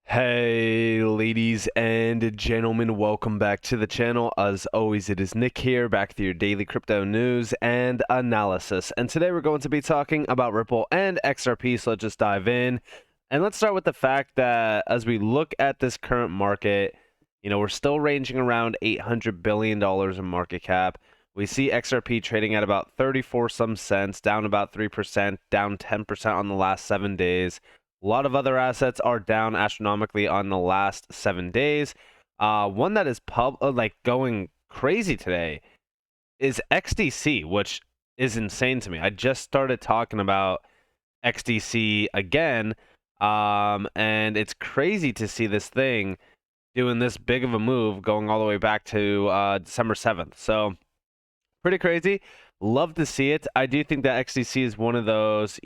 Hey, ladies and gentlemen, welcome back to the channel. As always, it is Nick here, back with your daily crypto news and analysis. And today we're going to be talking about Ripple and XRP, so let's just dive in. And let's start with the fact that as we look at this current market, we're still ranging around $800 billion in market cap. We see XRP trading at about 34 some cents, down about 3%, down 10% on the last 7 days. A lot of other assets are down astronomically on the last 7 days. One that is going crazy today is XDC, which is insane to me. I just started talking about XDC again, and it's crazy to see this thing doing this big of a move, going all the way back to December 7th. So pretty crazy. Love to see it. I do think that XDC is one of those,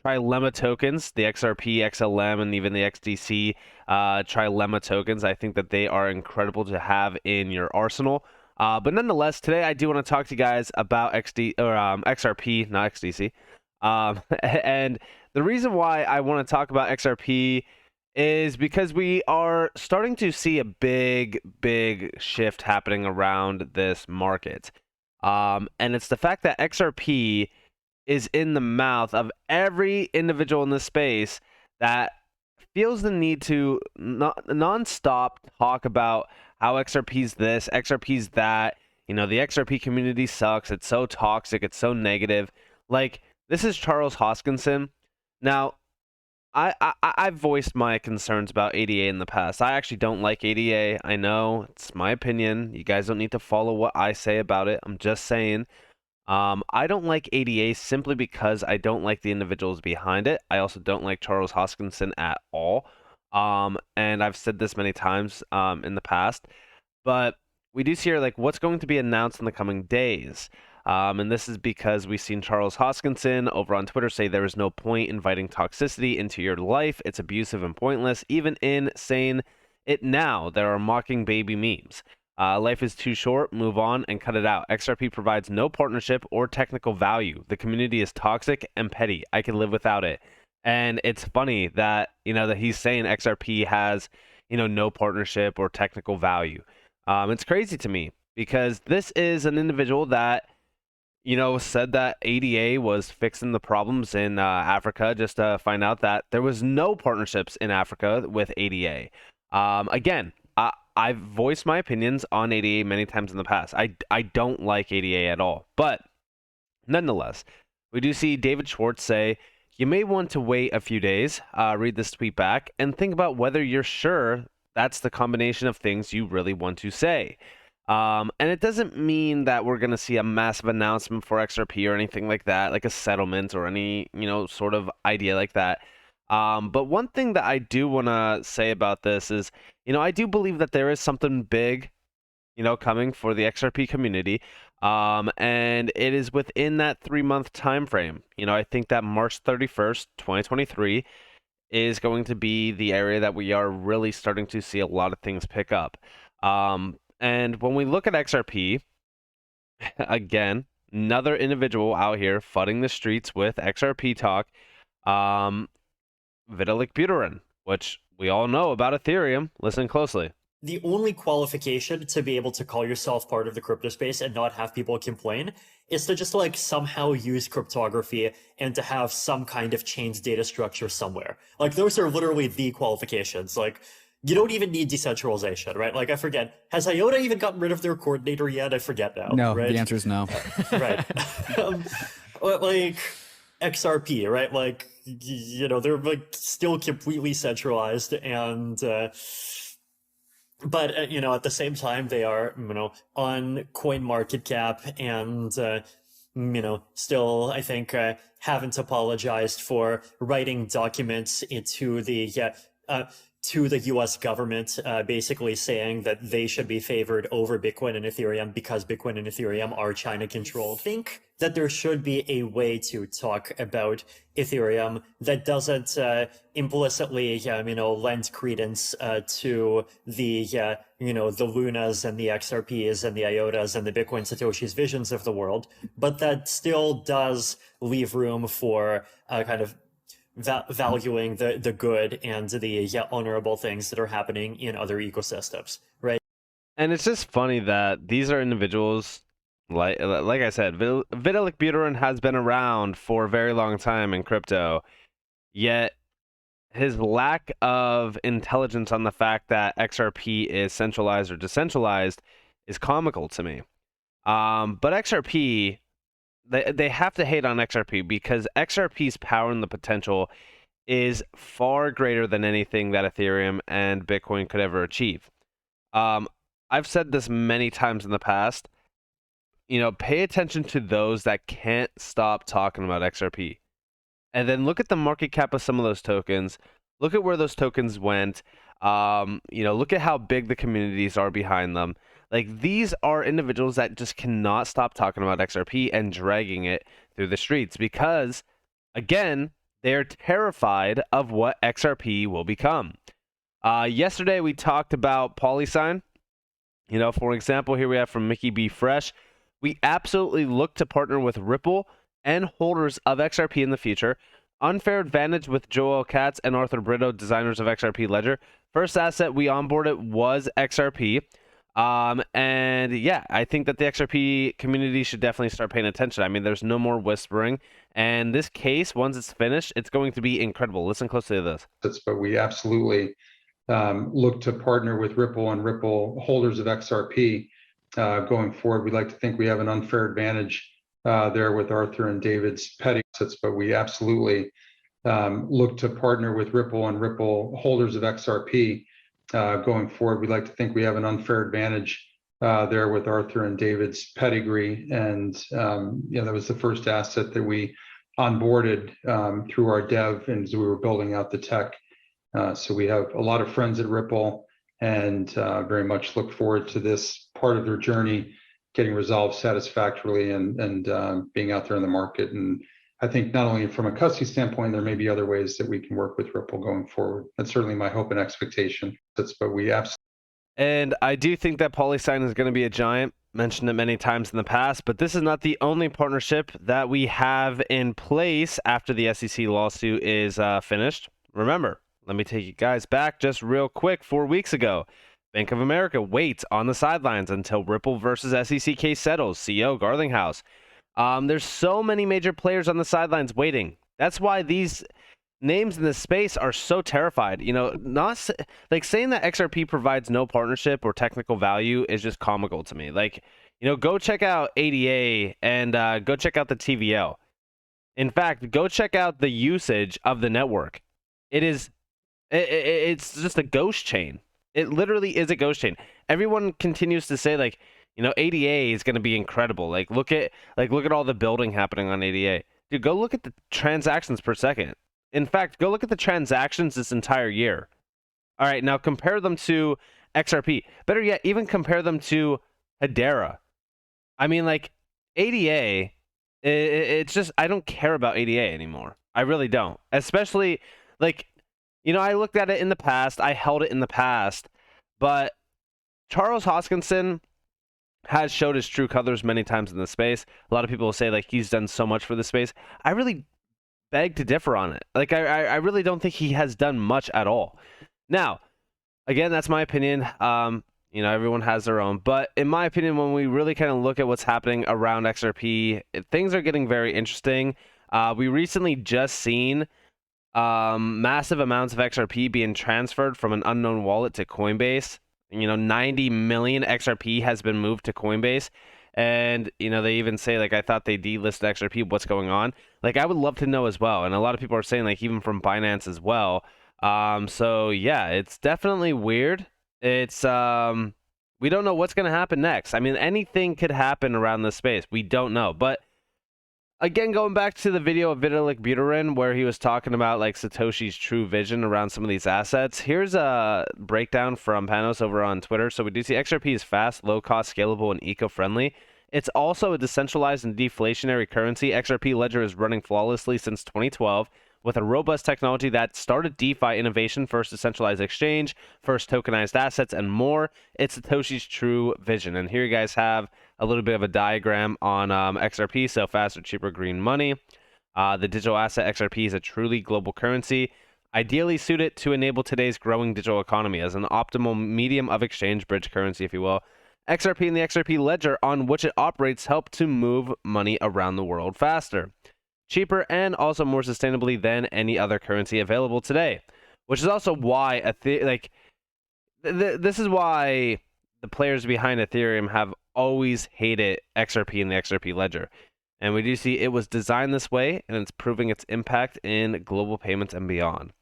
trilemma tokens, the XRP, XLM, and even the XDC trilemma tokens. I think that they are incredible to have in your arsenal. But nonetheless, today I do want to talk to you guys about XRP, not XDC. And the reason why I want to talk about XRP is because we are starting to see a big shift happening around this market. And it's the fact that XRP is in the mouth of every individual in this space that feels the need to non-stop talk about how XRP's this, XRP's that. The XRP community sucks. It's so toxic. It's so negative. Like, this is Charles Hoskinson. Now, I've voiced my concerns about ADA in the past. I actually don't like ADA. I know it's my opinion. You guys don't need to follow what I say about it. I'm just saying. I don't like ADA simply because I don't like the individuals behind it. I also don't like Charles Hoskinson at all. And I've said this many times in the past. But we do see here what's going to be announced in the coming days. And this is because we've seen Charles Hoskinson over on Twitter say there is no point inviting toxicity into your life. It's abusive and pointless. Even in saying it now, there are mocking baby memes. Life is too short, move on and cut it out. XRP provides no partnership or technical value. The community is toxic and petty. I can live without it. And it's funny that, that he's saying XRP has, no partnership or technical value. It's crazy to me because this is an individual that, said that ADA was fixing the problems in Africa, just to find out that there was no partnerships in Africa with ADA. Again, I've voiced my opinions on ADA many times in the past. I don't like ADA at all. But nonetheless, we do see David Schwartz say, you may want to wait a few days, read this tweet back, and think about whether you're sure that's the combination of things you really want to say. And it doesn't mean that we're going to see a massive announcement for XRP or anything like that, like a settlement or any, sort of idea like that. But one thing that I do want to say about this is, I do believe that there is something big, coming for the XRP community. And it is within that 3-month time frame. I think that March 31st, 2023 is going to be the area that we are really starting to see a lot of things pick up. And when we look at XRP, again, another individual out here flooding the streets with XRP talk. Vitalik Buterin, which we all know about Ethereum. Listen closely. The only qualification to be able to call yourself part of the crypto space and not have people complain is to just somehow use cryptography and to have some kind of chained data structure somewhere. Those are literally the qualifications. You don't even need decentralization, right? I forget. Has IOTA even gotten rid of their coordinator yet? I forget now. No, right? The answer is no. Right. XRP, right? They're still completely centralized and, but, at the same time, they are, on CoinMarketCap and, still, I think, haven't apologized for writing documents into to the US government, basically saying that they should be favored over Bitcoin and Ethereum because Bitcoin and Ethereum are China controlled. I think that there should be a way to talk about Ethereum that doesn't implicitly, lend credence to the, the Lunas and the XRPs and the IOTAs and the Bitcoin Satoshis visions of the world, but that still does leave room for kind of valuing the good and the honorable things that are happening in other ecosystems, right? And it's just funny that these are individuals, like I said, Vitalik Buterin has been around for a very long time in crypto, yet his lack of intelligence on the fact that XRP is centralized or decentralized is comical to me. But XRP, they have to hate on XRP because XRP's power and the potential is far greater than anything that Ethereum and Bitcoin could ever achieve. Um, I've said this many times in the past. Pay attention to those that can't stop talking about XRP. And then look at the market cap of some of those tokens. Look at where those tokens went. Look at how big the communities are behind them. Like, these are individuals that just cannot stop talking about XRP and dragging it through the streets because, again, they're terrified of what XRP will become. Yesterday, we talked about Polysign. For example, here we have from Mickey B. Fresh. We absolutely look to partner with Ripple and holders of XRP in the future. Unfair advantage with Joel Katz and Arthur Brito, designers of XRP Ledger. First asset we onboarded was XRP. And yeah, I think that the XRP community should definitely start paying attention. I mean, there's no more whispering. And this case, once it's finished, it's going to be incredible. Listen closely to this. But we absolutely look to partner with Ripple and Ripple holders of XRP going forward. We'd like to think we have an unfair advantage there with Arthur and David's petty assets, but we absolutely look to partner with Ripple and Ripple holders of XRP going forward. We'd like to think we have an unfair advantage there with Arthur and David's pedigree. And that was the first asset that we onboarded through our dev and as we were building out the tech. So we have a lot of friends at Ripple and very much look forward to this part of their journey getting resolved satisfactorily and being out there in the market. And I think not only from a custody standpoint, there may be other ways that we can work with Ripple going forward. That's certainly my hope and expectation. But we absolutely. And I do think that Polysign is going to be a giant. Mentioned it many times in the past, but this is not the only partnership that we have in place after the SEC lawsuit is finished. Remember, let me take you guys back just real quick. 4 weeks ago, Bank of America waits on the sidelines until Ripple versus SEC case settles. CEO Garlinghouse. There's so many major players on the sidelines waiting. That's why these names in this space are so terrified. Not like saying that XRP provides no partnership or technical value is just comical to me. Go check out ADA and go check out the TVL. In fact, go check out the usage of the network. It's just a ghost chain. It literally is a ghost chain. Everyone continues to say ADA is going to be incredible. Look at all the building happening on ADA. Dude, go look at the transactions per second. In fact, go look at the transactions this entire year. All right, now compare them to XRP. Better yet, even compare them to Hedera. I mean, ADA, it's just, I don't care about ADA anymore. I really don't. Especially, I looked at it in the past. I held it in the past. But Charles Hoskinson has showed his true colors many times in the space. A lot of people will say, he's done so much for the space. I really beg to differ on it. I really don't think he has done much at all. Now, again, that's my opinion. Everyone has their own. But in my opinion, when we really kind of look at what's happening around XRP, things are getting very interesting. We recently just seen massive amounts of XRP being transferred from an unknown wallet to Coinbase. 90 million XRP has been moved to Coinbase. And, they even say, I thought they delisted XRP. What's going on? I would love to know as well. And a lot of people are saying, even from Binance as well. So, yeah, it's definitely weird. It's, we don't know what's going to happen next. I mean, anything could happen around this space. We don't know. But, again, going back to the video of Vitalik Buterin where he was talking about, Satoshi's true vision around some of these assets, here's a breakdown from Panos over on Twitter. So we do see XRP is fast, low-cost, scalable, and eco-friendly. It's also a decentralized and deflationary currency. XRP Ledger is running flawlessly since 2012 with a robust technology that started DeFi innovation, first decentralized exchange, first tokenized assets, and more. It's Satoshi's true vision. And here you guys have a little bit of a diagram on XRP, so faster, cheaper, green money. The digital asset XRP is a truly global currency, ideally suited to enable today's growing digital economy as an optimal medium of exchange, bridge currency, if you will. XRP and the XRP ledger on which it operates help to move money around the world faster, cheaper, and also more sustainably than any other currency available today. Which is also why this is why the players behind Ethereum have always hated XRP and the XRP ledger. And we do see it was designed this way, and it's proving its impact in global payments and beyond.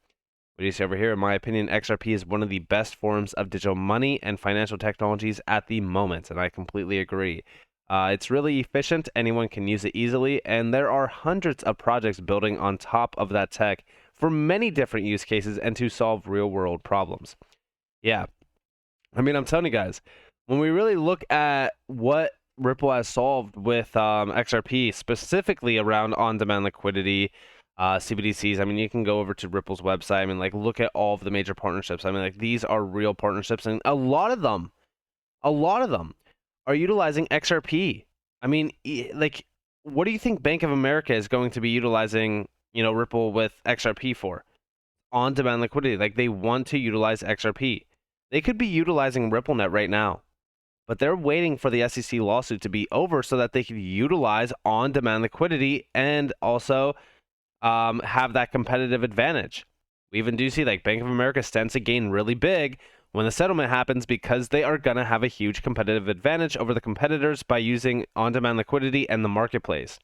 What do you see over here? In my opinion, XRP is one of the best forms of digital money and financial technologies at the moment, and I completely agree. It's really efficient, anyone can use it easily, and there are hundreds of projects building on top of that tech for many different use cases and to solve real-world problems. Yeah, I mean, I'm telling you guys, when we really look at what Ripple has solved with XRP, specifically around on-demand liquidity, CBDCs. I mean, you can go over to Ripple's website. I mean, like, look at all of the major partnerships. I mean, like, these are real partnerships, and a lot of them are utilizing XRP. I mean, like, what do you think Bank of America is going to be utilizing, Ripple with XRP for? On-demand liquidity. Like, they want to utilize XRP. They could be utilizing RippleNet right now, but they're waiting for the SEC lawsuit to be over so that they can utilize on-demand liquidity and also have that competitive advantage. We even do see like Bank of America stands to gain really big when the settlement happens because they are going to have a huge competitive advantage over the competitors by using on-demand liquidity and the marketplace.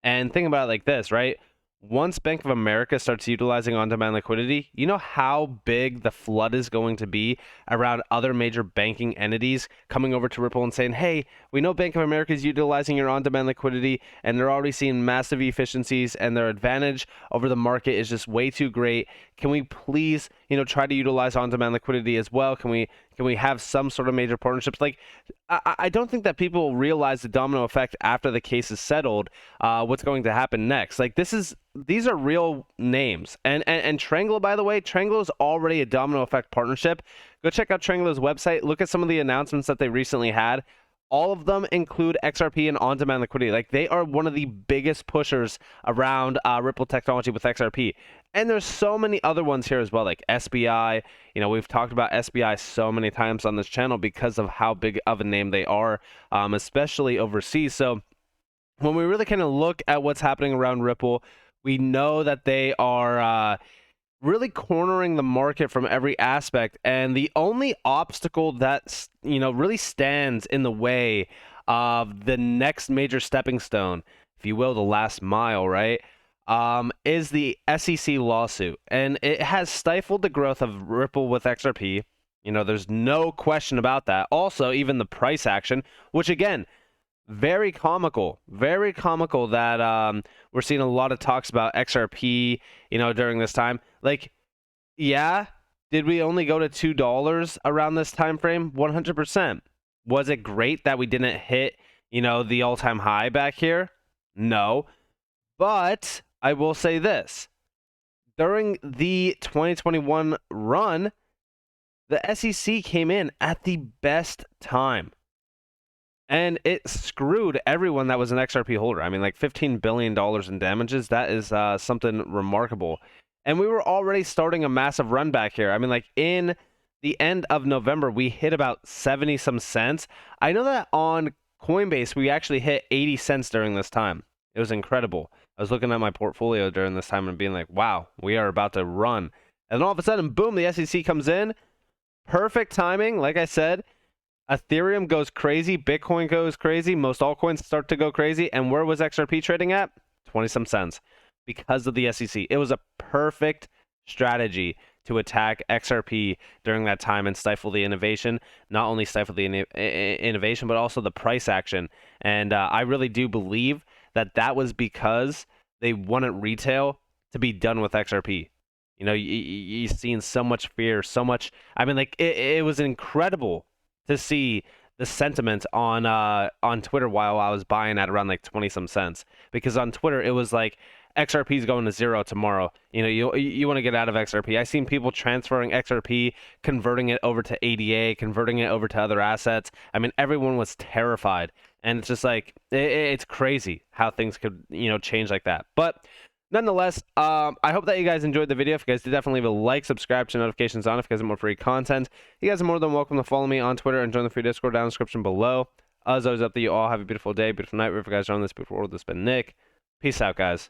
And think about it like this, right? Once Bank of America starts utilizing on-demand liquidity, you know how big the flood is going to be around other major banking entities coming over to Ripple and saying, hey, we know Bank of America is utilizing your on-demand liquidity, and they're already seeing massive efficiencies, and their advantage over the market is just way too great. Can we please, try to utilize on-demand liquidity as well? Can we have some sort of major partnerships? Like, I don't think that people realize the domino effect after the case is settled, what's going to happen next. Like, these are real names. And Tranglo, by the way, Tranglo is already a domino effect partnership. Go check out Tranglo's website. Look at some of the announcements that they recently had. All of them include XRP and on-demand liquidity. Like, they are one of the biggest pushers around Ripple technology with XRP. And there's so many other ones here as well, like SBI. We've talked about SBI so many times on this channel because of how big of a name they are, especially overseas. So when we really kind of look at what's happening around Ripple, we know that they are really cornering the market from every aspect, and the only obstacle that really stands in the way of the next major stepping stone, if you will, the last mile, right, is the SEC lawsuit, and it has stifled the growth of Ripple with XRP. There's no question about that. Also, even the price action, which again, very comical that we're seeing a lot of talks about XRP, during this time. Like, yeah, did we only go to $2 around this time frame? 100%. Was it great that we didn't hit, the all-time high back here? No. But I will say this. During the 2021 run, the SEC came in at the best time. And it screwed everyone that was an XRP holder. I mean, like $15 billion in damages. That is something remarkable. And we were already starting a massive run back here. I mean, like in the end of November, we hit about 70 some cents. I know that on Coinbase, we actually hit 80 cents during this time. It was incredible. I was looking at my portfolio during this time and being like, wow, we are about to run. And all of a sudden, boom, the SEC comes in. Perfect timing. Like I said, Ethereum goes crazy, Bitcoin goes crazy, most altcoins start to go crazy, and where was XRP trading at? 20 some cents because of the SEC. It was a perfect strategy to attack XRP during that time and stifle the innovation. Not only stifle the innovation, but also the price action. And I really do believe that that was because they wanted retail to be done with XRP. You've seen so much fear, so much. I mean, like, it was incredible to see the sentiment on Twitter while I was buying at around like 20 some cents, because on Twitter it was like XRP is going to zero tomorrow. You want to get out of XRP. I've seen people transferring XRP, converting it over to ADA, converting it over to other assets. I mean, everyone was terrified. And it's just like it's crazy how things could change like that. But nonetheless, I hope that you guys enjoyed the video. If you guys did, definitely leave a like, subscribe, turn notifications on if you guys want more free content. You guys are more than welcome to follow me on Twitter and join the free Discord down in the description below. As always, up to you all. Have a beautiful day, beautiful night, wherever you guys are on this beautiful world. This has been Nick. Peace out, guys.